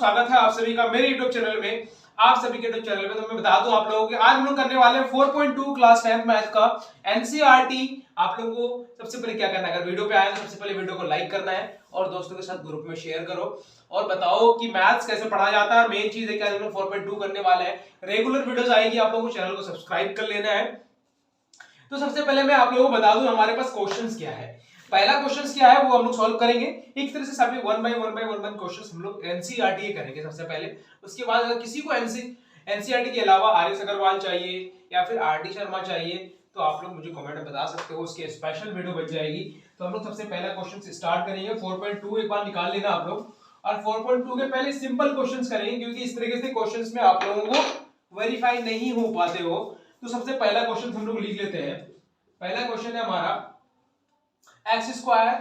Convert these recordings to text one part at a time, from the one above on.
स्वागत है आप सभी का मेरे YouTube चैनल में। आप सभी के YouTube चैनल में तो मैं बता दूं आप लोगों को आज हम लोग करने वाले हैं 4.2 क्लास 10th मैथ का एनसीईआरटी। आप लोगों को सबसे पहले क्या करना है, अगर वीडियो पे आए तो सबसे पहले वीडियो को लाइक करना है और दोस्तों के साथ ग्रुप में शेयर करो और बताओ कि मैथ्स कैसे पढ़ा जाता है। मेन चीज है कि आज हम लोग 4.2 करने वाले हैं। रेगुलर वीडियोस आएगी, आप लोगों को चैनल को सब्सक्राइब कर लेना है। तो सबसे पहले मैं आप लोगों को बता दूं हमारे पास क्वेश्चंस क्या है। पहला क्वेश्चन क्या है वो हम लोग सॉल्व करेंगे। एक तरह से सभी 1 बाय 1 क्वेश्चंस हम लोग एनसीईआरटी करेंगे सबसे पहले। उसके बाद अगर किसी को एनसीईआरटी के अलावा आर.एस. अग्रवाल चाहिए या फिर आर.डी. शर्मा चाहिए तो आप लोग मुझे कमेंट में बता सकते हो, उसकी स्पेशल वीडियो बन जाएगी। तो हम लोग सबसे पहला क्वेश्चन से स्टार्ट करेंगे। 4.2 एक बार निकाल लेना आप लोग, और 4.2 के पहले सिंपल क्वेश्चंस करेंगे क्योंकि इस तरीके से क्वेश्चंस में आप लोगों को वेरीफाई नहीं हो पाते हो। तो सबसे पहला क्वेश्चन हम लोग लिख लेते हैं। पहला क्वेश्चन है हमारा x square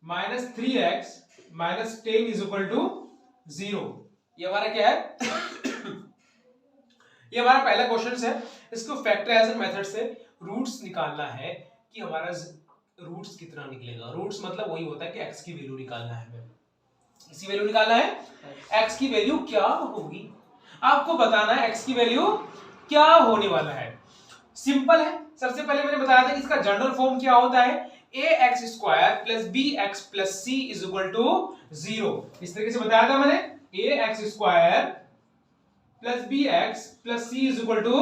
minus 3x minus 10 is equal to 0। ये हमारा क्या है ये हमारा पहला क्वेश्चन है। इसको फैक्टराइजेशन मेथड से रूट्स निकालना है कि हमारा रूट्स कितना निकलेगा। रूट्स मतलब वही होता है कि x की वैल्यू निकालना है, हमें इसी वैल्यू निकालना है। x की वैल्यू क्या होगी आपको बताना है, x की वैल्यू क्या होने वाला है। सिंपल है। सबसे पहले मैंने बताया था कि इसका जनरल फॉर्म क्या होता है, ax square plus bx plus c is equal to 0। इस तरीके से बताया था मैंने, ax square plus bx plus c is equal to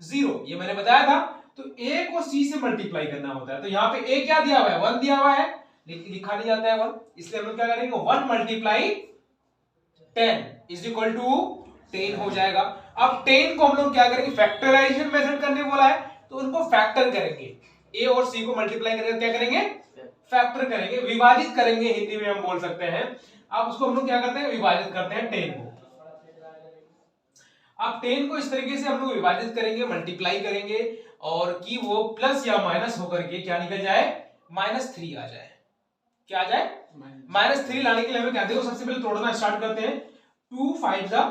0, ये मैंने बताया था। तो a को c से मल्टीप्लाई करना होता है। तो यहाँ पे a क्या दिया हुआ है, 1 दिया हुआ है, लेकिन लिखा नहीं जाता है 1, इसलिए हम लोग क्या करेंगे, 1 मल्टीप्लाई 10 इज इक्वल टू 10 हो जाएगा। अब 10 को हम लोग क्या करेंगे, फैक्टराइजेशन मेथड करने बोला है तो उनको फैक्टर करेंगे। a और c को मल्टीप्लाई करेंगे, क्या करेंगे, फैक्टर करेंगे, विभाजित करेंगे, हिंदी में हम बोल सकते हैं। अब उसको हम लोग क्या करते हैं, विभाजित करते हैं 10 को। अब 10 को इस तरीके से हम लोग विभाजित करेंगे, मल्टीप्लाई करेंगे और कि वो प्लस या माइनस होकर के क्या निकल जाए, -3 आ जाए। क्या आ जाए, -3 लाने के लिए हमें क्या, देखो सबसे पहले तोड़ना स्टार्ट करते हैं। 2 5 10।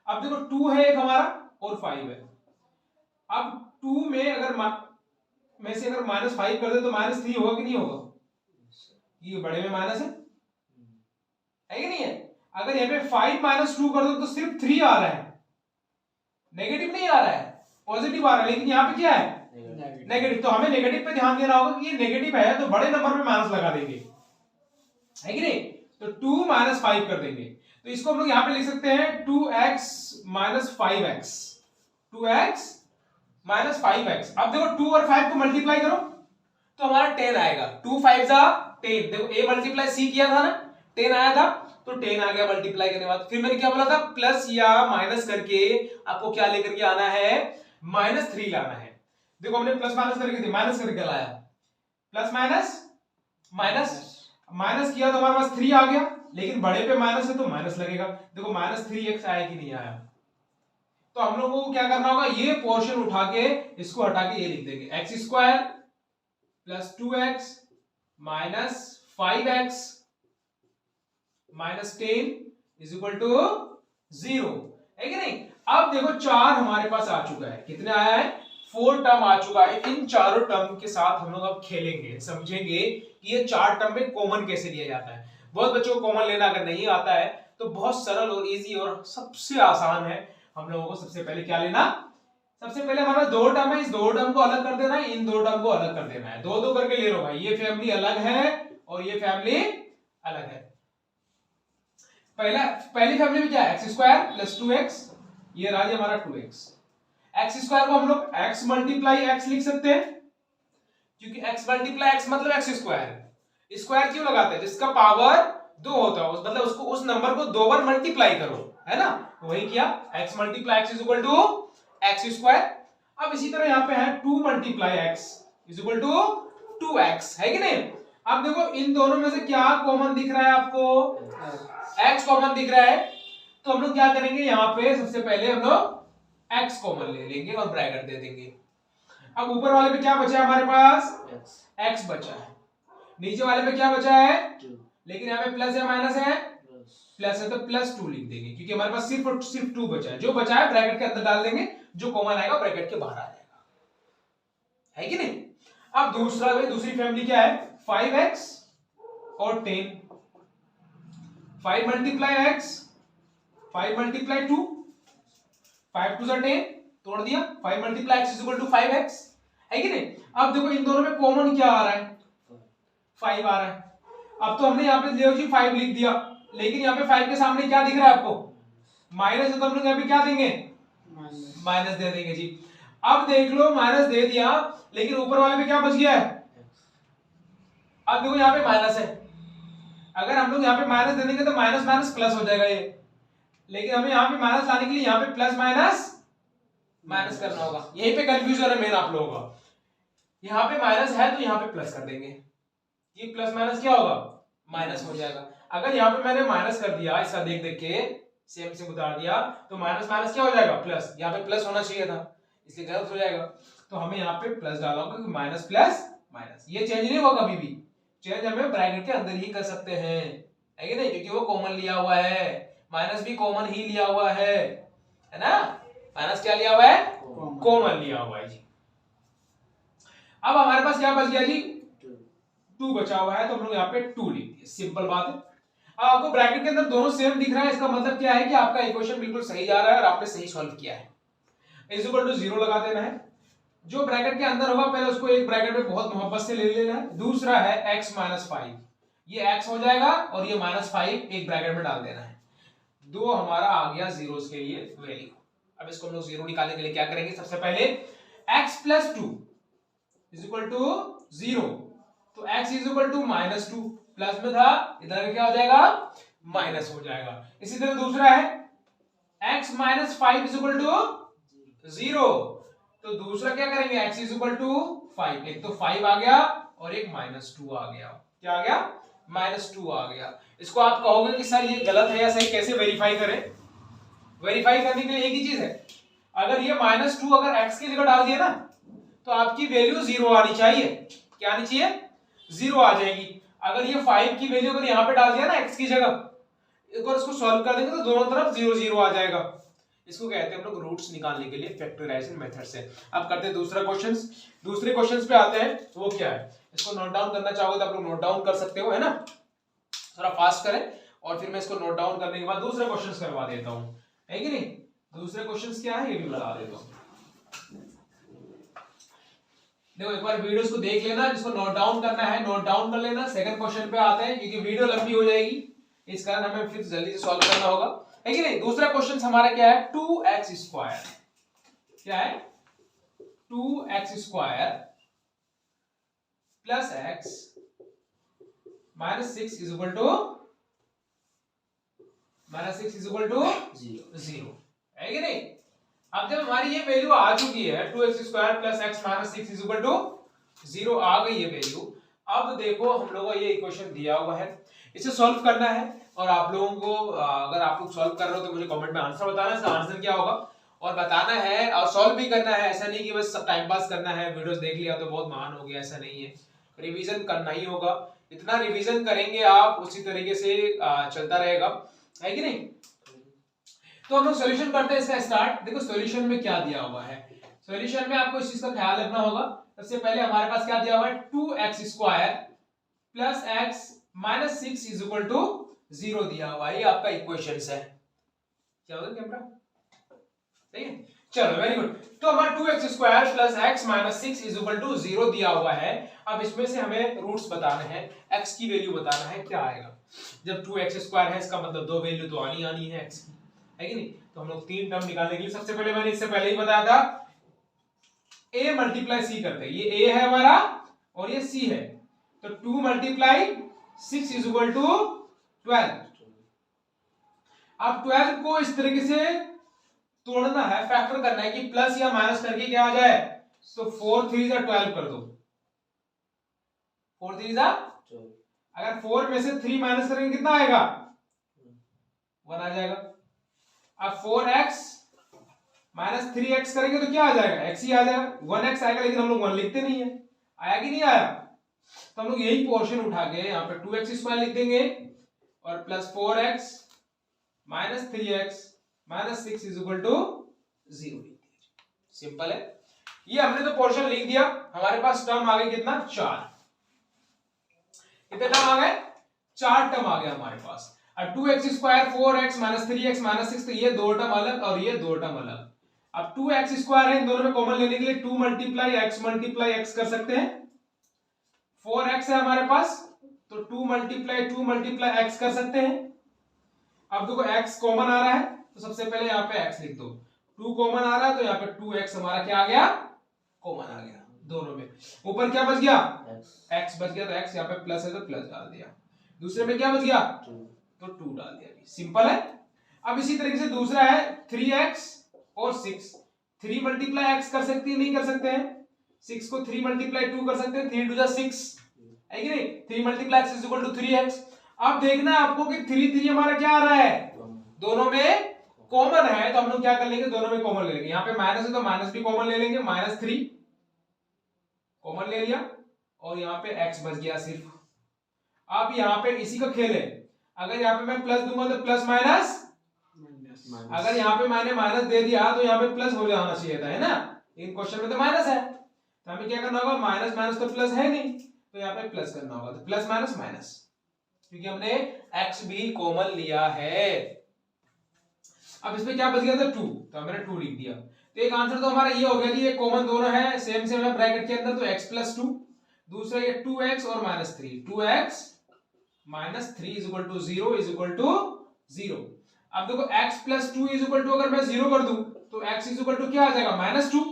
अब देखो 2 है एक हमारा और 5 है। अब 2 में अगर में से अगर -5 कर दे तो -3 होगा कि नहीं होगा, ये बड़े में माइनस है कि नहीं है। अगर यहाँ पे 5 - 2 कर दो तो सिर्फ 3 आ रहा है, नेगेटिव नहीं आ रहा है, पॉजिटिव आ रहा है, लेकिन यहाँ पे क्या है, नेगेटिव। तो हमें नेगेटिव पे ध्यान देना होगा कि ये नेगेटिव है तो बड़े नंबर पे माइनस लगा देंगे, है कि नहीं। तो 2 - 5 कर देंगे। तो इसको हम लोग यहाँ पे लिख सकते हैं 2x - 5x, 2x - 5x। अब देखो 2 और 5 को मल्टीप्लाई करो तो हमारा 10 आएगा। 2 5 जा 10, देखो a मल्टीप्लाई c किया था ना, 10 आया था, तो 10 आ गया मल्टीप्लाई करने के बाद। फिर मैंने क्या बोला था, प्लस या माइनस करके आपको क्या लेकर के आना है, -3 लाना है। देखो हमने प्लस माइनस करके माइनस करके लाया, प्लस माइनस माइनस माइनस किया तो हमारे पास 3 आ गया, लेकिन बड़े पे माइनस है तो माइनस लगेगा। देखो -3x आया कि नहीं आया। तो हम लोगों को क्या करना होगा, ये पोर्शन उठा के इसको हटा के ये लिख देंगे, x square plus 2x minus 5x minus 10 is equal to 0, है कि नहीं। अब देखो 4 हमारे पास आ चुका है, कितने आया है, 4 टर्म आ चुका है। इन चारों टर्म के साथ हम लोग अब खेलेंगे, समझेंगे कि ये 4 टर्म में कॉमन कैसे लिया जाता है। बहुत बच्चों को कॉमन लेना अगर नहीं आता है तो बहुत सरल और इजी और सबसे आसान है। हम लोगों को सबसे पहले क्या लेना, सबसे पहले हमारा 2 टर्म है, इस 2 टर्म को अलग कर देना है, इन 2 टर्म को अलग कर देना है। 2 करके ले लो भाई, ये फैमिली अलग है और ये फैमिली अलग है। पहली फैमिली में क्या है, x स्क्वायर प्लस 2x, ये रहा जी हमारा 2x। x स्क्वायर को हम लोग x मल्टीप्लाई x लिख सकते हैं, क्योंकि x मल्टीप्लाई x मतलब x स्क्वायर। स्क्वायर क्यों लगाते हैं, जिसका पावर 2 होता है, मतलब उसको उस नंबर को 2 बार मल्टीप्लाई करो, है ना। तो वही किया, x multiply x is equal to x square. अब इसी तरह यहाँ पे है 2 multiply x is equal to 2x, है कि नहीं। अब देखो इन दोनों में से क्या कॉमन दिख रहा है आपको, x कॉमन दिख रहा है। तो हम लोग क्या करेंगे, यहाँ पे सबसे पहले हम लोग x कॉमन ले लेंगे और ब्रैकेट दे देंगे। अब ऊपर वाले पे क्या बचा है हमारे पास, x बचा है, नीचे वाले पे क्या बचा है, लेकिन यहाँ पे प्लस या माइनस है, प्लस है तो +2 लिख देंगे, क्योंकि हमारे पास सिर्फ 2 बचा है। जो बचा है ब्रैकेट के अंदर डाल देंगे, जो कॉमन आएगा ब्रैकेट के बाहर आ जाएगा, है कि नहीं। अब दूसरी फैमिली क्या है, 5x और 10। 5 मल्टीप्लाई x, 5 मल्टीप्लाई 2, 5 2 10, तोड़ दिया। 5 multiply x is equal to 5x, है कि नहीं। अब देखो इन दोनों में कॉमन क्या आ रहा है, 5 आ रहा है। अब तो हमने यहाँ पे ले जी 5 लिख दिया, लेकिन यहाँ पे 5 के सामने क्या दिख रहा है आपको, माइनस है, तो हम लोग यहाँ पे क्या देंगे, माइनस दे देंगे जी। अब देख लो माइनस दे दिया, लेकिन ऊपर वाले में क्या बच गया है, अब देखो यहाँ पे माइनस है, अगर हम लोग यहाँ पे माइनस दे देंगे तो माइनस माइनस प्लस हो जाएगा ये, लेकिन हमें यहाँ पे माइनस लाने के लिए यहाँ पे प्लस माइनस माइनस करना होगा। यहीं पे कंफ्यूजन है मेन आप लोगों का, यहाँ पे माइनस है तो यहाँ पे प्लस कर देंगे, ये प्लस माइनस क्या होगा, माइनस हो जाएगा। अगर यहाँ पे मैंने माइनस कर दिया, इसका देख देख के सेम से उतार दिया, तो माइनस माइनस क्या हो जाएगा, प्लस। यहाँ पे प्लस होना चाहिए था, इसलिए गलत हो जाएगा, तो हमें यहाँ पे प्लस डालना होगा, क्योंकि माइनस प्लस माइनस ये चेंज नहीं होगा कभी भी, चेंज हमें ब्रैकेट के अंदर ही कर सकते हैं, है कि नहीं, क्योंकि वो कॉमन लिया हुआ है, माइनस भी कॉमन ही लिया हुआ है ना, माइनस क्या लिया हुआ है, कॉमन लिया हुआ है जी। अब हमारे पास क्या बच गया जी, 2 बचा हुआ है, तो हम लोग यहाँ पे 2 लिख दिए, सिंपल बात है। अब आपको ब्रैकेट के अंदर दोनों सेम दिख रहा है, इसका मतलब क्या है कि आपका इक्वेशन बिल्कुल सही जा रहा है और आपने सही सॉल्व किया है। इज इक्वल टू 0 लगा देना है, जो ब्रैकेट के अंदर होगा पहले उसको एक ब्रैकेट में बहुत मोहब्बत से ले लेना है। दूसरा है x माइनस 5, ये x हो जाएगा और ये माइनस 5 एक ब्रैकेट में डाल देना है। दो हमारा आ गया जीरोस के लिए वैल्यू। अब इसको हम लोग जीरो निकालने के लिए क्या करेंगे, सबसे पहले x plus 2 is equal to 0, तो x is equal to minus 2, plus में था इधर क्या हो जाएगा, माइनस हो जाएगा। इसी तरह दूसरा है x minus 5 is equal to 0, तो दूसरा क्या करेंगे, x इज इक्वल टू 5, एक तो 5 आ गया और एक माइनस 2 आ गया, क्या आ गया, माइनस 2 आ गया। इसको आप कहोगे कि सर ये गलत है या सही, कैसे वेरीफाई करें, वेरीफाई करने के लिए एक ही चीज है, अगर ये माइनस 2 अगर x की जगह डाल दिया ना, तो आपकी वैल्यू 0 आनी चाहिए, क्या आनी चाहिए, 0 आ जाएगी। अगर ये 5 की वैल्यू अगर यहाँ पे डाल दिया ना x की जगह, एक बार इसको सॉल्व कर देंगे तो दोनों तरफ 0 0 आ जाएगा। इसको कहते हैं हम लोग रूट्स निकालने के लिए फैक्टराइजेशन मेथड से। अब करते हैं दूसरा क्वेश्चंस, दूसरे क्वेश्चंस पे आते हैं, वो क्या है, इसको नोट डाउन करना चाहोगे तो आप लोग नोट डाउन कर सकते हो, है ना, थोड़ा फास्ट करें, और फिर मैं इसको नोट डाउन करने के बाद दूसरे क्वेश्चंस करवा देता हूं, है कि नहीं। दूसरे क्वेश्चंस क्या है ये भी बता देता हूं। देखो एक बार वीडियोस को देख लेना, जिसको नोट डाउन करना है नोट डाउन कर लेना। सेकंड क्वेश्चन पे आते हैं, क्योंकि वीडियो लंबी हो जाएगी, इस कारण हमें फिर जल्दी से सॉल्व करना होगा, है कि नहीं। दूसरा क्वेश्चन हमारा क्या है, 2x स्क्वायर, क्या है, 2x square plus x minus 6 is equal to 0, है कि नहीं। अब जब हमारी ये वैल्यू आ चुकी है 2x square plus x minus 6 is equal to 0 आ गई है वैल्यू, अब देखो हम लोगों को ये इक्वेशन दिया हुआ है, इसे सॉल्व करना है, और आप लोगों को अगर आप लोग सॉल्व कर रहे हो तो मुझे कमेंट में आंसर बताना, इसका आंसर क्या होगा, और बताना है, और सॉल्व भी करना है। ऐसा नहीं कि बस टाइम पास करना है, वीडियोस देख लिया तो बहुत महान हो गया, ऐसा नहीं है, रिवीजन करना ही होगा। इतना रिवीजन करेंगे आप उसी तरीके से चलता रहेगा, है कि नहीं। तो हम लोग सॉल्यूशन करते हैं इसका स्टार्ट। देखो सॉल्यूशन में क्या दिया हुआ है, सॉल्यूशन में आपको इस चीज का ख्याल रखना होगा। सबसे पहले हमारे पास क्या दिया हुआ है, 2x square plus x minus 6 is equal to 0 दिया हुआ है, ये आपका इक्वेशंस है। क्या होगा कैमरा, सही है, चलो वेरी गुड। तो हमारा 2x square plus x minus 6 is equal to 0 दिया हुआ है। अब इसमें से हमें रूट्स बताने हैं, x की वैल्यू बताना है क्या आएगा। जब 2x स्क्वायर है इसका मतलब दो वैल्यू तो आनी है x की, है कि नहीं। तो हम लोग तीन टर्म निकालने के लिए सबसे पहले मैंने इससे पहले ही बताया था a मल्टीप्लाई c करते हैं, ये a है हमारा और ये c है, तो 2 मल्टीप्लाई 6 इज इक्वल टू 12। अब 12 को इस तरीके से तोड़ना है, फैक्टर करना है कि प्लस या माइनस करके क्या आ जाए, तो 4 3 जा 12 कर दो, 4 3 जा, अगर 4 में से 3 माइनस करेंगे कितना आएगा, 1 आ जाएगा। अब 4x माइनस 3x करेंगे तो क्या आ जाएगा, x ही आ जाएगा, 1x आएगा, लेकिन हम लोग 1 लिखते नहीं है, आया कि नहीं आया, तो हम लोग यही पोर्शन उठा के यहाँ पे 2x स्क्वायर लिख देंगे और plus 4x minus 3x minus 6 is equal to 0 लिख दिया। सिंपल है, ये हमने तो पोर्शन लिख दिया। हमारे पास टर्म आ गए कितना, 4, कितने टर्म आ गए, 4 टर्म आ गया हमारे पास। अब 2x² 4x minus 3x minus 6, तो ये दो टर्म अलग और ये दो टर्म अलग। अब 2x² है, इन दोनों में कॉमन लेने के लिए 2 मल्टीप्लाई x कर सकते हैं। 4x है हमारे पास, तो 2 मल्टीप्लाई x कर सकते हैं। अब देखो x कॉमन आ रहा है, तो सबसे पहले यहाँ पे x लिख दो। 2 कॉमन आ रहा है, तो यहाँ पे 2x हमारा क्या आ गया, कॉमन आ गया दोनों में। ऊपर क्या बच गया, x बच गया, तो x यहाँ पे प्लस है तो प्लस डाल दिया। दूसरे में क्या बच गया, तो 2 डाल दिया। सिंपल है। अब इसी तरीके से दूसरा है 3x और 6। 3 मल्टीप्लाई x कर सकती है, नहीं कर सकते हैं। 6 को 3 मल्टीप्लाई 2 कर सकते हैं, 3 2 जा 6 है कि नहीं। 3 multiply x is equal to 3x। अब देखना है आपको कि 3 3 हमारा क्या आ रहा है, दोनों में कॉमन है, तो हम लोग क्या कर लेंगे, दोनों में कॉमन ले लेंगे। यहाँ पे माइनस है तो माइनस भी कॉमन ले लेंगे, -3 कॉमन ले लिया और यहाँ पे x बच गया सिर्फ। अब यहाँ पे इसी का खेल है, अगर यहाँ पे मैं प्लस दूंगा तो प्लस माइनस, अगर यहाँ पे मैंने माइनस दे दिया तो यहाँ पे प्लस हो जाना चाहिए था, है ना। इन क्वेश्चन में तो माइनस है, तो हमें क्या करना होगा, माइनस माइनस तो प्लस है नहीं, तो यहाँ पे प्लस करना होगा। तो प्लस माइनस माइनस, क्योंकि हमने x भी कॉमन लिया है। अब इसमें क्या बच गया था 2, तो हमने 2 लिख दिया। तो एक आंसर तो हमारा ये हो गया कि ये कॉमन दोनों है, सेम सेम है ब्रैकेट के अंदर, तो x + 2। दूसरा ये 2x और -3, 2x - 3 is equal to 0 is equal to 0। अब देखो x + 2 इज इक्वल टू, अगर मैं 0 कर दूं तो x इज इक्वल टू क्या आ जाएगा, -2।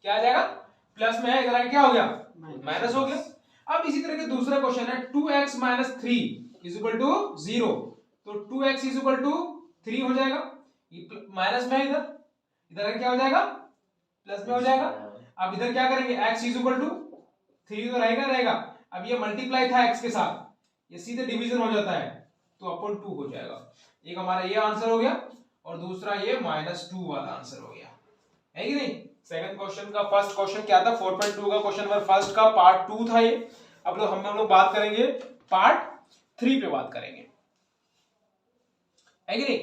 क्या आ जाएगा, प्लस में है, इधर क्या हो गया, माइनस हो गया। अब इसी तरह के दूसरा क्वेश्चन है 2x - 3 इज इक्वल टू 0, तो 2x इज इक्वल टू 3 हो जाएगा, ये माइनस में है, इधर क्या हो जाएगा, प्लस में हो जाएगा। अब इधर क्या करेंगे, x इज इक्वल टू 3 तो रहेगा। अब ये मल्टीप्लाई था x के साथ, ये सीधे डिवीजन हो जाता है, तो अपन 2 हो जाएगा। एक हमारा ये आंसर हो गया और दूसरा ये -2 वाला आंसर हो गया, है कि नहीं। सेकंड क्वेश्चन का फर्स्ट क्वेश्चन क्या था, 4.2 का क्वेश्चन नंबर फर्स्ट का पार्ट 2 था ये। अब हम लोग बात करेंगे पार्ट 3 पे बात करेंगे, है कि नहीं।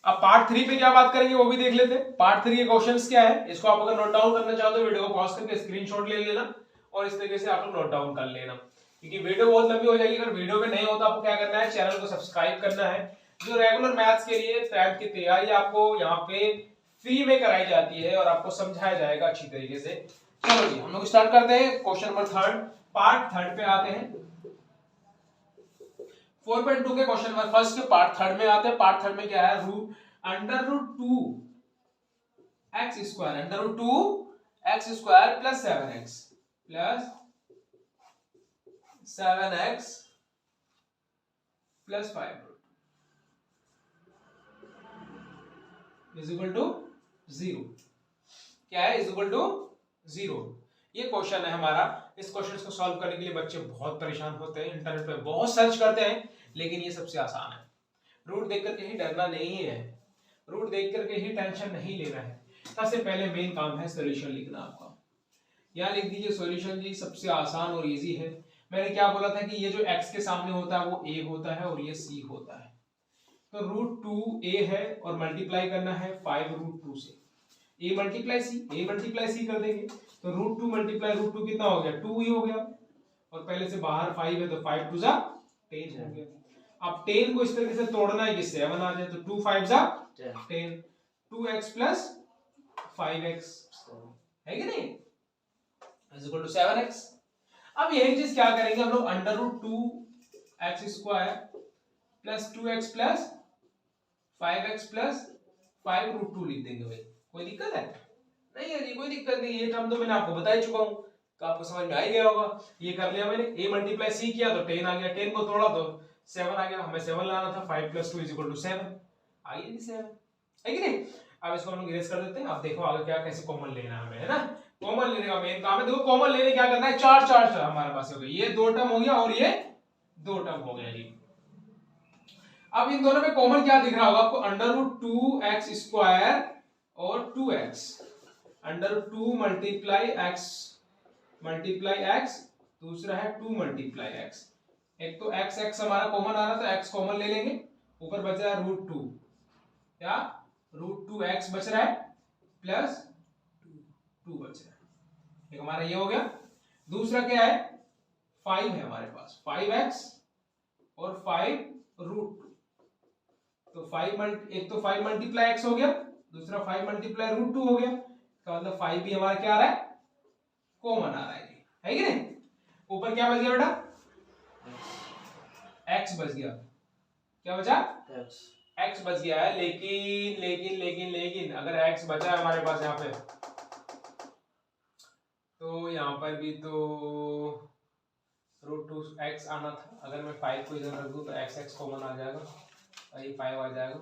अब पार्ट 3 पे क्या बात करेंगे वो भी देख लेते हैं। पार्ट 3 के क्वेश्चंस क्या है, इसको आप अगर नोट डाउन करना चाहो तो वीडियो को पॉज करके स्क्रीनशॉट ले लेना और इस तरीके से आप लोग नोट डाउन कर लेना, क्योंकि वीडियो बहुत लंबी हो जाएगी। अगर वीडियो में नहीं हो तो आपको क्या करना है, चैनल को सब्सक्राइब करना है। जो रेगुलर मैथ्स के लिए टैब की तैयारी आपको यहाँ पे फ्री में कराई जाती है और आपको समझाया जाएगा अच्छी तरीके से। चलो जी हम लोग स्टार्ट करते हैं क्वेश्चन नंबर 3 पार्ट 3 पे आते हैं। 4.2 के क्वेश्चन नंबर फर्स्ट के पार्ट 3 में आते हैं। पार्ट 3 में क्या है, √2 x square √2 x square plus 7x plus 5 is equal to 0। क्या है, इज इक्वल टू 0। ये क्वेश्चन है हमारा। इस क्वेश्चन को सॉल्व करने के लिए बच्चे बहुत परेशान होते हैं, इंटरनेट पे बहुत सर्च करते हैं, लेकिन ये सबसे आसान है। रूट देख करके ही डरना नहीं है, रूट देख करके ही टेंशन नहीं लेना है। सबसे पहले मेन काम है सॉल्यूशन लिखना आपका। यहाँ लिख दीजिए सॉल्यूशन जी, सबसे आसान और इजी है। मैंने क्या बोला था कि ये जो x के सामने होता है वो a होता है और ये c होता है। तो √2a है और मल्टीप्लाई करना है 5√2 से। a मल्टीप्लाई c कर देंगे, तो √2 मल्टीप्लाई √2 कितना हो गया, 2 ही हो गया। और पहले से बाहर 5 है तो 5 2 जा 10 हो गया। अब 10 को इस तरीके से तोड़ना है कि 7 आ जाए, तो 2 5 जा 10, 2x प्लस 5x है कि नहीं, इज इक्वल टू 7x। अब यही चीज क्या करेंगे हम लोग, √2x square plus 2x plus 5x plus 5√2 लिख देंगे भाई। कोई दिक्कत है, नहीं है जी, कोई दिक्कत नहीं। ये टर्म तो मैंने आपको बता ही चुका हूं, तो आपको समझ में आ ही गया होगा। ये कर लिया मैंने, a मल्टीप्लाई c किया तो 10 आ गया, 10 को तोड़ा तो 7 आ गया। हमें 7 लाना था, 5 + 2 = 7 आ गया जी 7, है कि नहीं। अब इसको हम लोग इरेज कर देते हैं। अब देखो आगे क्या कैसे कॉमन लेना है हमें, है ना। कॉमन लेने का मेन काम है। देखो कॉमन लेने क्या करना है, चार हमारे पास हो गए, ये 2 टर्म हो गया और ये 2 टर्म हो गया जी। अब इन दोनों में कॉमन क्या दिख रहा होगा आपको, √2x स्क्वायर और 2x, √2 मल्टीप्लाई x, दूसरा है 2 मल्टीप्लाई x। एक तो x हमारा कॉमन आ रहा था, x कॉमन ले लेंगे, ऊपर बच रहा है √2, क्या √2x बच रहा है प्लस 2 बच रहा है। एक हमारा ये हो गया। दूसरा क्या है, 5 है हमारे पास, 5x और 5√2, एक तो 5 मल्टीप्लाई x हो गया, दूसरा 5 मल्टीप्लाई √2 हो गया, तो मतलब 5 भी हमारा क्या आ रहा है, कॉमन आ रहा है कि नहीं। ऊपर क्या बच गया बेटा, x बच गया, क्या बचा, x बच गया है। लेकिन लेकिन लेकिन लेकिन अगर x बचा है हमारे पास यहाँ पे, तो यहाँ पर भी तो √2x आना था। अगर मैं 5 को इधर रख दूं तो x कॉमन आ जाएगा और ये 5 आ जाएगा।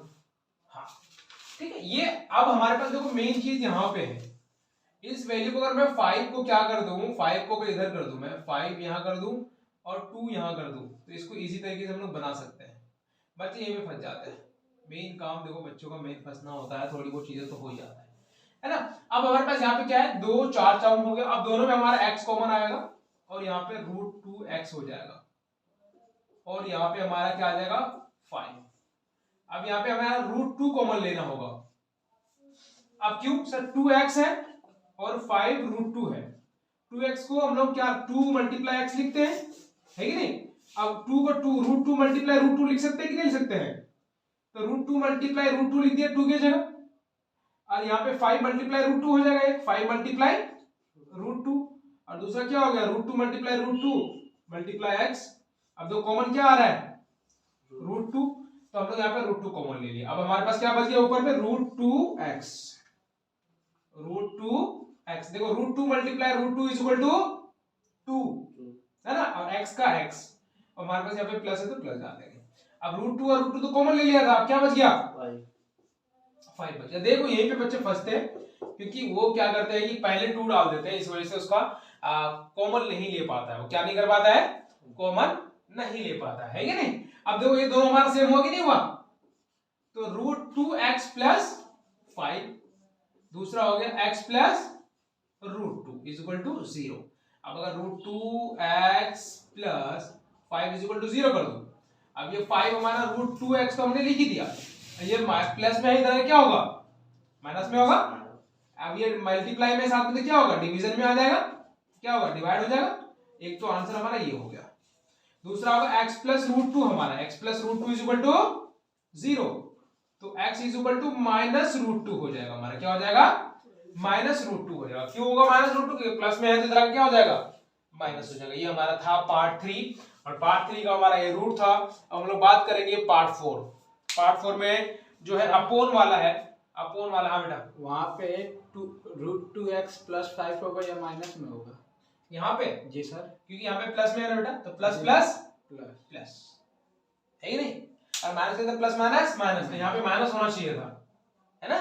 हाँ ठीक है, ये अब हमारे पास देखो मेन चीज यहाँ पे है, इस वैल्यू को अगर मैं 5 को क्या कर दूं, 5 को इधर कर दूं, मैं 5 यहाँ कर दूं और 2 यहाँ कर दूं, तो इसको इजी तरीके से हम लोग बना सकते हैं। बच्चे ये में फंस जाते हैं, मेन काम देखो बच्चों का मेन फंसना होता है, थोड़ी बहुत चीजें तो हो ही जाता है ना। अब हमारे पास यहाँ पे क्या है, 2 4 4 हो गया, अब दोनों में हमारा x कॉमन आएगा और यहाँ पे √2x हो जाएगा और यहाँ पे हमारा क्या आ जाएगा 5। अब यहाँ पे हमारा √2 कॉमन लेना होगा। अब क्यों सर, 2x है और 5 √2 है, 2x को हम लोग क्या 2 मल्टीप्लाई x लिखते हैं, है कि नहीं। अब 2 को 2 √2 मल्टीप्लाई √2 लिख सकते हैं कि नहीं लिख सकते हैं, तो √2 मल्टीप्लाई √2 लिख दिया 2 की जगह, और यहाँ पे 5 मल्टीप्लाई √2 हो जाएगा, एक 5 मल्टीप्लाई √2 और दूसरा क्या हो गया √2 मल्टीप्लाई √2 मल्टीप्लाई x। अब दो कॉमन क्या आ रहा है √2, तो हम लोग यहाँ पे √2 कॉमन ले लिया। अब हमारे पास क्या बच गया ऊपर में √2x, √2x देखो √2 मल्टीप्लाई √2 इज इक्वल टू 2 है ना, और x का x, और हमारे पास यहाँ पे प्लस है तो प्लस डाल देंगे। अब √2 और √2 तो कॉमन ले लिया था, अब क्या बच गया 5 बच गया। देखो यहीं पे बच्चे फंसते हैं, क्योंकि वो क्या करते हैं कि पहले 2 डाल देते हैं, इस वजह से उसका कॉमन नहीं ले पाता है, वो क्या नहीं कर पाता है, कॉमन नहीं ले पाता है कि नहीं। अब देखो ये दोनों हमारा सेम हुआ कि नहीं हुआ, तो √2x प्लस 5, दूसरा हो गया x plus √2 is equal to 0। अब अगर √2x plus 5 is equal to 0 कर दो, अब ये 5 हमारा √2x तो हमने लिख ही दिया, ये प्लस में है, इधर क्या होगा माइनस में होगा। अब ये मल्टीप्लाई में साथ में क्या होगा, डिवीजन में आ जाएगा, क्या होगा डिवाइड हो जाएगा। एक तो आंसर हमारा ये हो गया। दूसरा होगा x प्लस √2, हमारा x plus √2 is equal to 0, तो x is equal to minus √2 हो जाएगा, हमारा क्या हो जाएगा माइनस √2 हो जाएगा। क्यों होगा माइनस √2, क्योंकि प्लस में है तो इधर क्या हो जाएगा माइनस हो जाएगा। ये हमारा था पार्ट 3, और पार्ट 3 का हमारा ये रूट था। अब हम लोग बात करेंगे पार्ट 4। पार्ट 4 में जो है अपोन वाला है, अपोन वाला, हाँ बेटा वहां पे √2x प्लस 5 होगा या माइनस में होगा यहाँ पे, जी सर, क्योंकि यहाँ पे प्लस में है ना बेटा, तो प्लस प्लस प्लस प्लस है कि नहीं, और माइनस है तो प्लस माइनस माइनस, तो यहाँ पे माइनस होना चाहिए था, है ना।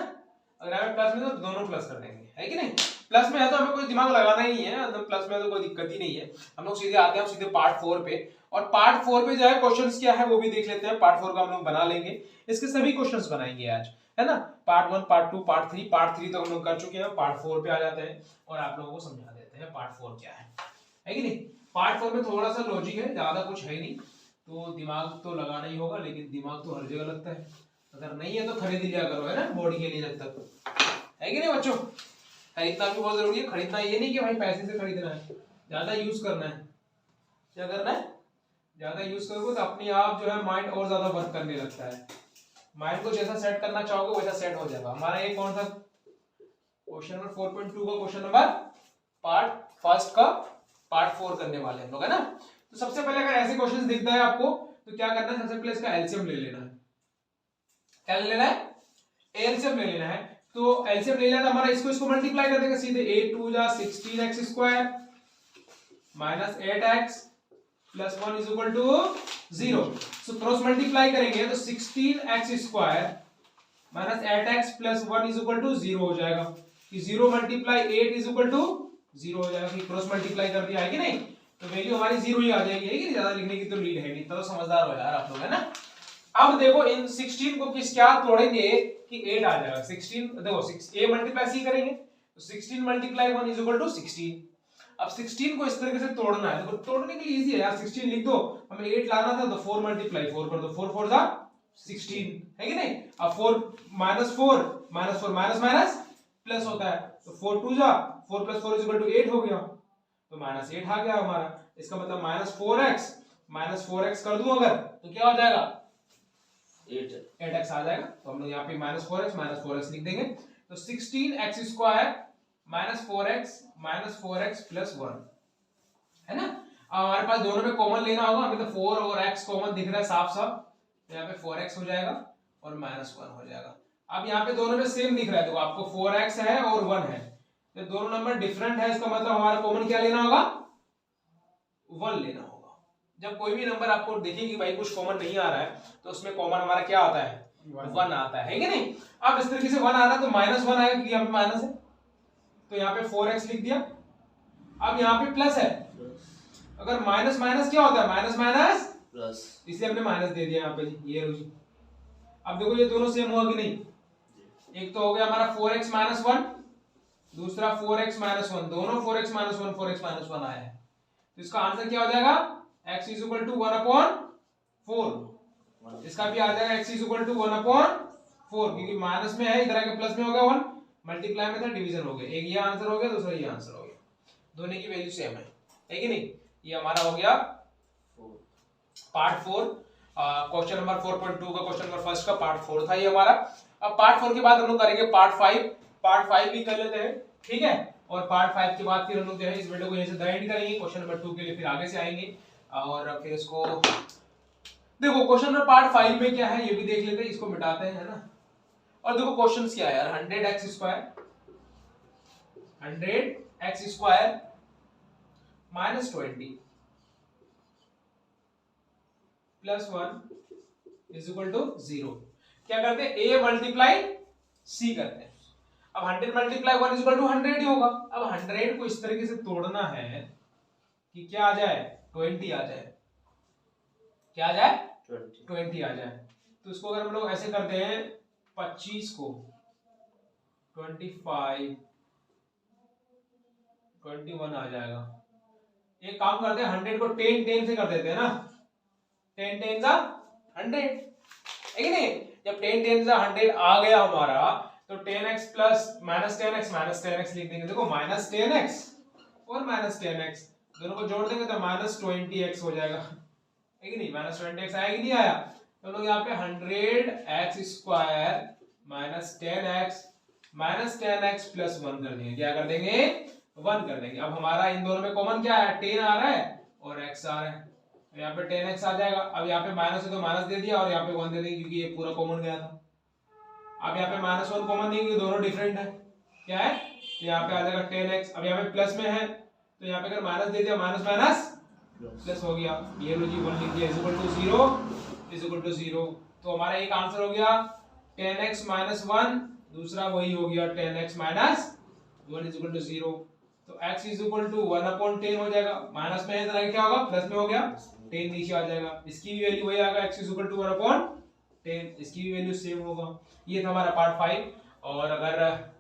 अगर यहाँ पे प्लस में तो दोनों प्लस कर देंगे, है कि नहीं। प्लस में है तो हमें कोई दिमाग लगाना ही नहीं है, तो प्लस में तो कोई दिक्कत ही नहीं है। हम लोग सीधे आते हैं सीधे पार्ट 4 पे, और पार्ट 4 पे जो है क्वेश्चंस क्या है वो भी देख लेते हैं। पार्ट 4 का हम लोग बना लेंगे, इसके सभी क्वेश्चंस बनाएंगे आज, है ना। पार्ट 1 पार्ट 2 पार्ट 3, पार्ट 3 तो हम लोग कर चुके हैं, पार्ट 4 पे आ जाते हैं और आप लोगों को समझा देते हैं पार्ट 4 क्या है कि नहीं। पार्ट 4 में थोड़ा सा लॉजिक है, ज्यादा कुछ है नहीं, तो दिमाग तो लगाना ही होगा, लेकिन दिमाग तो हर जगह लगता है, अगर नहीं है तो खरीद लिया करो, है ना, बॉडी के लिए जब तक, है कि नहीं बच्चों। खरीदना भी बहुत जरूरी है, खरीदना ये नहीं कि भाई पैसे से खरीदना है, ज्यादा यूज करना है। क्या करना है, ज्यादा यूज करोगे तो अपने आप जो है माइंड और ज्यादा वर्क करने लगता है। माइंड को जैसा सेट करना चाहोगे वैसा सेट हो जाएगा। हमारा ये कौन सा क्वेश्चन नंबर 4.2 का क्वेश्चन नंबर पार्ट फर्स्ट का पार्ट 4 करने वाले हम लोग, है ना। तो सबसे पहले अगर ऐसे क्वेश्चन दिखता है आपको तो क्या करना है, सबसे पहले इसका एलसीएम ले लेना है। क्या ले लेना है, एलसीएम ले लेना है। तो एलसीएम ले लिया तो हमारा इसको मल्टीप्लाई कर देंगे सीधे, 8 2 जा 16x square minus 8x plus 1 is equal to 0। So cross multiply करेंगे तो 16x square minus 8x plus 1 is equal to 0 हो जाएगा, कि 0 मल्टीप्लाई 8 इज इक्वल टू 0 हो जाएगा, कि क्रॉस मल्टीप्लाई कर दिया है कि नहीं, तो वैल्यू हमारी 0 ही आ जाएगी, है कि नहीं। ज्यादा लिखने की तो नीड है नहीं, तो समझदार हो यार आप लोग, है ना। अब देखो इन 16 को किस क्या तोड़ेंगे कि 8 आ जाएगा। 16 देखो 6 a मल्टीप्लाई c करेंगे तो 16 मल्टीप्लाई 1 इज इक्वल टू 16। अब 16 को इस तरीके से तोड़ना है, देखो तोड़ने के लिए इजी है यार, 16 लिख दो, हमें 8 लाना था तो 4 मल्टीप्लाई 4 कर दो, 4 4 जा 16, है कि नहीं। अब 4 माइनस 4 माइनस माइनस प्लस होता है, तो 4 2 जा 4 प्लस 4 इज इक्वल टू 8 हो गया, तो माइनस 8 आ गया हमारा। इसका मतलब माइनस 4x कर दूं अगर तो क्या हो जाएगा 8x आ जाएगा। तो हम लोग यहाँ पे -4x लिख देंगे। तो 16x² -4x प्लस 1 है ना। अब हमारे पास दोनों में कॉमन लेना होगा, हमें तो 4 और x कॉमन दिख रहा है साफ साफ, तो यहाँ पे 4x हो जाएगा और -1 हो जाएगा। अब यहाँ पे दोनों में सेम दिख रहा है, तो आपको 4x है और 1 है, तो दोनों नंबर डिफरेंट है, इसका मतलब हमारा कॉमन क्या लेना होगा, 1 लेना होगा। जब कोई भी नंबर आपको देखिए कि भाई कुछ कॉमन नहीं आ रहा है, तो उसमें कॉमन हमारा क्या आता है, 1 आता है कि नहीं। अब इस तरीके से 1 आ रहा है तो -1 आएगा क्योंकि यहाँ पे माइनस है, तो यहाँ पे 4x लिख दिया। अब यहाँ पे प्लस है, अगर माइनस माइनस क्या होता है, माइनस माइनस प्लस, इसलिए हमने माइनस दे दिया यहाँ पे जी, ये लो जी। अब देखो ये दोनों सेम हुआ कि नहीं, एक तो हो गया हमारा 4x - 1, दूसरा 4x - 1, दोनों 4x - 1 4x - 1 आया है, तो इसका आंसर क्या हो जाएगा, x = 1/4। इसका भी आ जाएगा x = 1/4, क्योंकि माइनस में है, इधर आके प्लस में हो गया 1, मल्टीप्लाई में था डिवीजन हो गया, एक ये आंसर हो गया, दूसरा ये आंसर हो गया, दोनों की वैल्यू सेम है कि नहीं। ये हमारा हो गया पार्ट 4, क्वेश्चन नंबर 4.2 का, क्वेश्चन नंबर फर्स्ट का पार्ट 4 था ये हमारा। अब पार्ट 4 के बाद हम लोग करेंगे पार्ट 5 भी कर लेते हैं, ठीक है। और पार्ट 5 के बाद फिर हम लोग जो है इस वीडियो को यहीं से द एंड करेंगे, क्वेश्चन नंबर 2 के लिए फिर आगे से आएंगे, और फिर इसको देखो क्वेश्चन नंबर पार्ट 5 में क्या है ये भी देख लेते हैं, इसको मिटाते हैं, है ना। और देखो क्वेश्चंस क्या है यार, 100x² -20 प्लस 1 = 0। क्या करते हैं, a मल्टीप्लाई c करते हैं। अब 100 मल्टीप्लाई 1 = 100 ही होगा। अब 100 को इस तरीके से तोड़ना है कि क्या आ जाए, 20 आ जाए, क्या आ जाए, 20 आ जाए। तो इसको अगर हम लोग ऐसे करते हैं, 25 को 25 21 आ जाएगा। एक काम करते हैं, 100 को 10 से कर देते हैं ना, 10 10 100 है कि नहीं। जब 10 10 100 आ गया हमारा, तो 10x प्लस -10x लिख देंगे। देखो -10x और -10x दोनों को जोड़ देंगे तो -20x हो जाएगा, है कि नहीं। -20x आया कि नहीं आया। तो लोग यहाँ पे 100x² -10x प्लस 1 कर देंगे, क्या कर देंगे, 1 कर देंगे। अब हमारा इन दोनों में कॉमन क्या है, 10 आ रहा है और x आ रहा है, तो यहाँ पे 10x आ जाएगा। अब यहाँ पे माइनस है तो माइनस दे दिया, और यहाँ पे 1 दे देंगे क्योंकि ये पूरा कॉमन गया था। अब यहाँ पे -1 कॉमन नहीं, क्योंकि दोनों डिफरेंट है, क्या है, तो यहाँ पे आ जाएगा 10x। अब यहाँ पे प्लस में है, तो यहाँ पे अगर माइनस दे दिया, माइनस माइनस प्लस हो गया, ये लो जी 1 लिख दिया, = 0। तो हमारा एक आंसर हो गया 10x - 1, दूसरा वही हो गया 10x - 1 = 0। तो x = 1/10 हो जाएगा, माइनस में इधर क्या होगा, प्लस में हो गया, 10 नीचे आ जाएगा, इसकी भी वैल्यू वही आएगा, x = 1/10, इसकी भी वैल्यू सेम होगा। ये था हमारा पार्ट 5। और अगर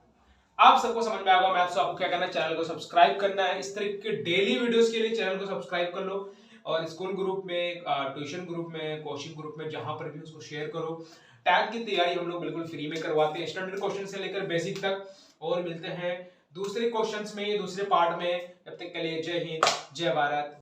आप सबको समझ में आ गया मैथ्स, तो आपको क्या करना है, चैनल को सब्सक्राइब करना है। इस तरह के डेली वीडियोस के लिए चैनल को सब्सक्राइब कर लो, और स्कूल ग्रुप में, ट्यूशन ग्रुप में, कोचिंग ग्रुप में, जहां पर भी उसको शेयर करो। टैग की तैयारी हम लोग बिल्कुल फ्री में करवाते हैं, स्टैंडर्ड क्वेश्चन से लेकर बेसिक तक। और मिलते हैं दूसरे क्वेश्चंस में, दूसरे पार्ट में, तब तक के लिए जय हिंद, जय भारत।